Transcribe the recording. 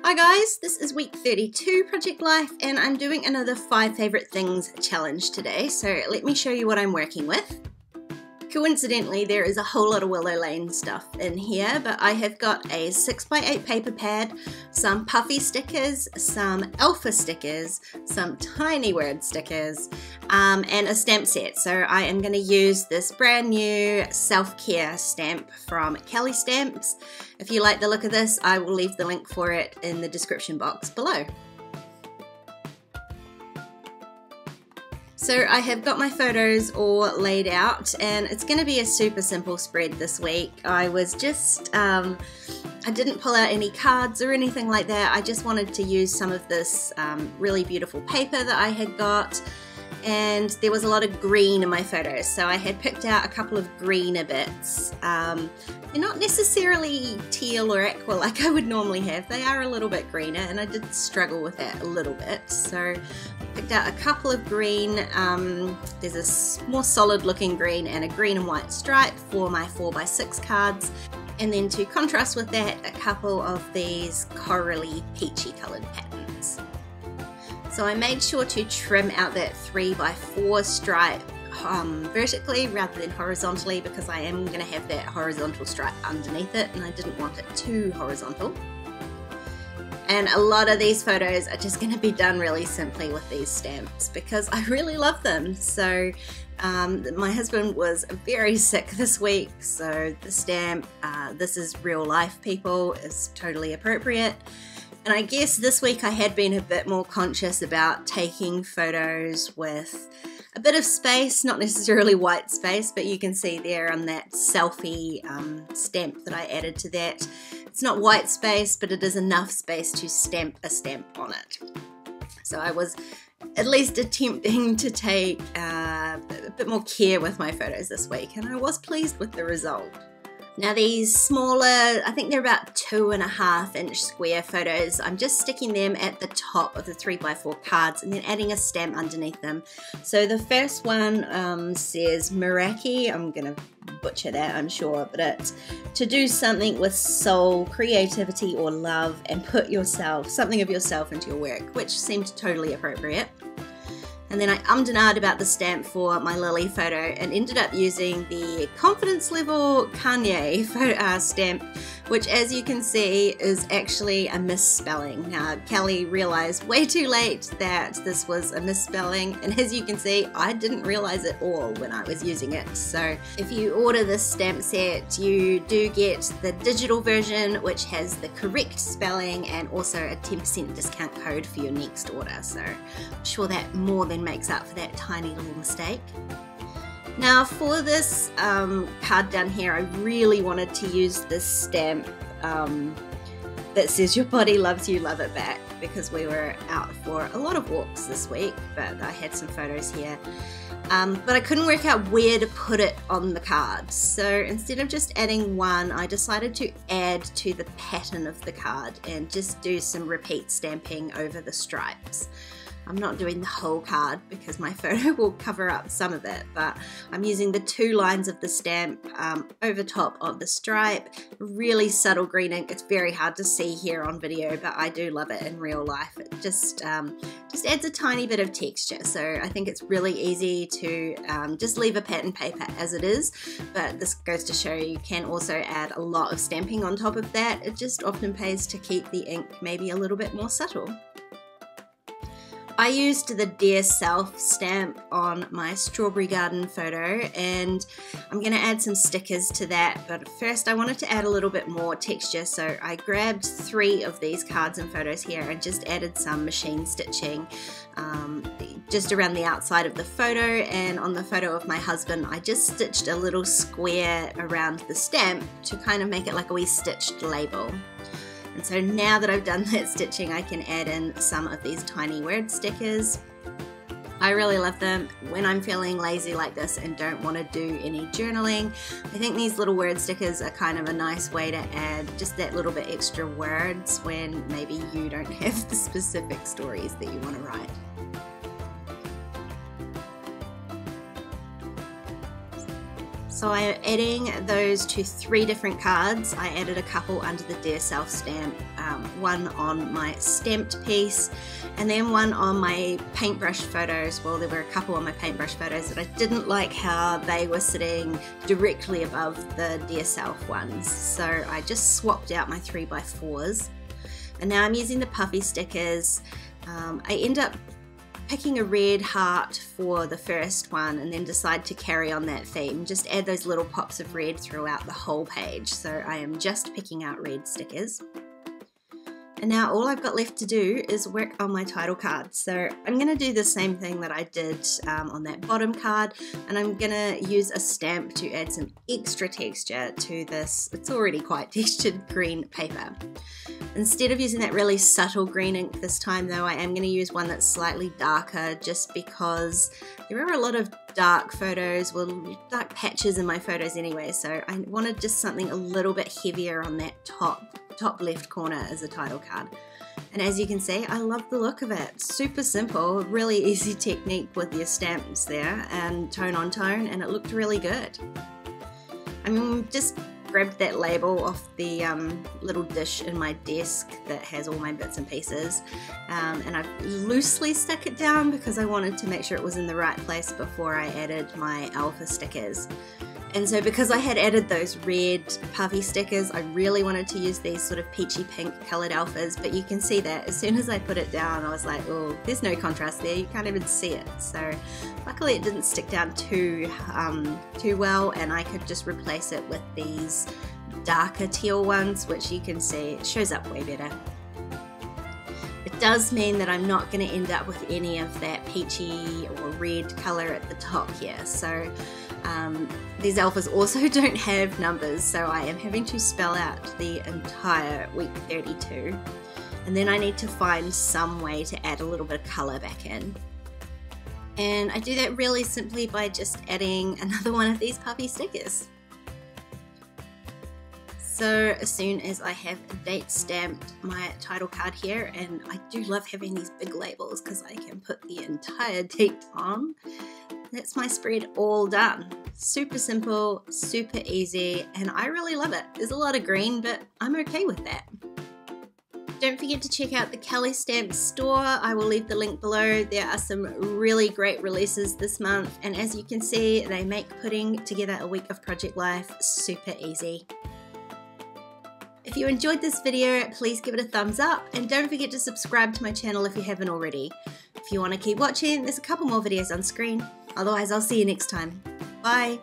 Hi guys, this is week 32 Project Life and I'm doing another 5 favourite things challenge today, so let me show you what I'm working with. Coincidentally, there is a whole lot of Willow Lane stuff in here, but I have got a 6x8 paper pad, some puffy stickers, some alpha stickers, some tiny word stickers, and a stamp set. So I am going to use this brand new self-care stamp from Kelly Stamps. If you like the look of this, I will leave the link for it in the description box below. So I have got my photos all laid out and it's going to be a super simple spread this week. I was just, I didn't pull out any cards or anything like that. I just wanted to use some of this really beautiful paper that I had got, and there was a lot of green in my photos. So I had picked out a couple of greener bits. They're not necessarily teal or aqua like I would normally have. They are a little bit greener and I did struggle with that a little bit. So picked out a couple of green, there's a more solid looking green and a green and white stripe for my 4x6 cards, and then to contrast with that, a couple of these corally peachy coloured patterns. So I made sure to trim out that 3x4 stripe vertically rather than horizontally, because I am going to have that horizontal stripe underneath it and I didn't want it too horizontal. And a lot of these photos are just going to be done really simply with these stamps because I really love them. So my husband was very sick this week, so the stamp, this is real life people, is totally appropriate. And I guess this week I had been a bit more conscious about taking photos with a bit of space, not necessarily white space, but you can see there on that selfie stamp that I added to that. It's not white space, but it is enough space to stamp a stamp on it. So I was at least attempting to take a bit more care with my photos this week, and I was pleased with the result. Now these smaller, I think they're about 2.5 inch square photos, I'm just sticking them at the top of the 3x4 cards and then adding a stamp underneath them. So the first one says Meraki, I'm going to butcher that I'm sure, but it's to do something with soul, creativity or love and put yourself, something of yourself into your work, which seemed totally appropriate. And then I ummed and ahed about the stamp for my Lily photo and ended up using the Confidence Level Kanye photo, stamp, which as you can see is actually a misspelling. Now Kelly realized way too late that this was a misspelling, and as you can see I didn't realize it all when I was using it. So if you order this stamp set you do get the digital version which has the correct spelling and also a 10% discount code for your next order. So I'm sure that more than makes up for that tiny little mistake. Now for this card down here, I really wanted to use this stamp that says your body loves you, love it back, because we were out for a lot of walks this week, but I had some photos here. But I couldn't work out where to put it on the card. So instead of just adding one, I decided to add to the pattern of the card and just do some repeat stamping over the stripes. I'm not doing the whole card because my photo will cover up some of it, but I'm using the 2 lines of the stamp over top of the stripe. Really subtle green ink. It's very hard to see here on video, but I do love it in real life. It just adds a tiny bit of texture. So I think it's really easy to just leave a pattern paper as it is, but this goes to show you can also add a lot of stamping on top of that. It just often pays to keep the ink maybe a little bit more subtle. I used the Dear Self stamp on my Strawberry Garden photo and I'm going to add some stickers to that, but first I wanted to add a little bit more texture, so I grabbed 3 of these cards and photos here and just added some machine stitching just around the outside of the photo, and on the photo of my husband I just stitched a little square around the stamp to kind of make it like a wee stitched label. And so now that I've done that stitching, I can add in some of these tiny word stickers. I really love them when I'm feeling lazy like this and don't want to do any journaling. I think these little word stickers are kind of a nice way to add just that little bit extra words when maybe you don't have the specific stories that you want to write. So I am adding those to 3 different cards. I added a couple under the Dear Self stamp, one on my stamped piece, and then one on my paintbrush photos. Well, there were a couple on my paintbrush photos that I didn't like how they were sitting directly above the Dear Self ones. So I just swapped out my 3x4s. And now I'm using the puffy stickers. I end up picking a red heart for the first one and then decide to carry on that theme. Just add those little pops of red throughout the whole page. So I am just picking out red stickers. And now all I've got left to do is work on my title card. So I'm going to do the same thing that I did on that bottom card, and I'm going to use a stamp to add some extra texture to this. It's already quite textured green paper. Instead of using that really subtle green ink this time though, I am going to use one that's slightly darker, just because there are a lot of dark photos, well, dark patches in my photos anyway, so I wanted just something a little bit heavier on that top left corner as a title card. And as you can see, I love the look of it. Super simple, really easy technique with your stamps there, and tone on tone, and it looked really good. I mean, just grabbed that label off the little dish in my desk that has all my bits and pieces, and I've loosely stuck it down because I wanted to make sure it was in the right place before I added my alpha stickers. And so because I had added those red puffy stickers, I really wanted to use these sort of peachy pink coloured alphas, but you can see that as soon as I put it down, I was like, oh, there's no contrast there, you can't even see it. So luckily it didn't stick down too well, and I could just replace it with these darker teal ones, which you can see it shows up way better. It does mean that I'm not going to end up with any of that peachy or red colour at the top here. So these alphas also don't have numbers, so I am having to spell out the entire week 32. And then I need to find some way to add a little bit of colour back in. And I do that really simply by just adding another one of these puffy stickers. So as soon as I have a date stamped my title card here, and I do love having these big labels because I can put the entire date on, that's my spread all done. Super simple, super easy, and I really love it. There's a lot of green, but I'm okay with that. Don't forget to check out the Kelly Stamps store. I will leave the link below. There are some really great releases this month, and as you can see, they make putting together a week of project life super easy. If you enjoyed this video, please give it a thumbs up, and don't forget to subscribe to my channel if you haven't already. If you want to keep watching, there's a couple more videos on screen. Otherwise, I'll see you next time. Bye!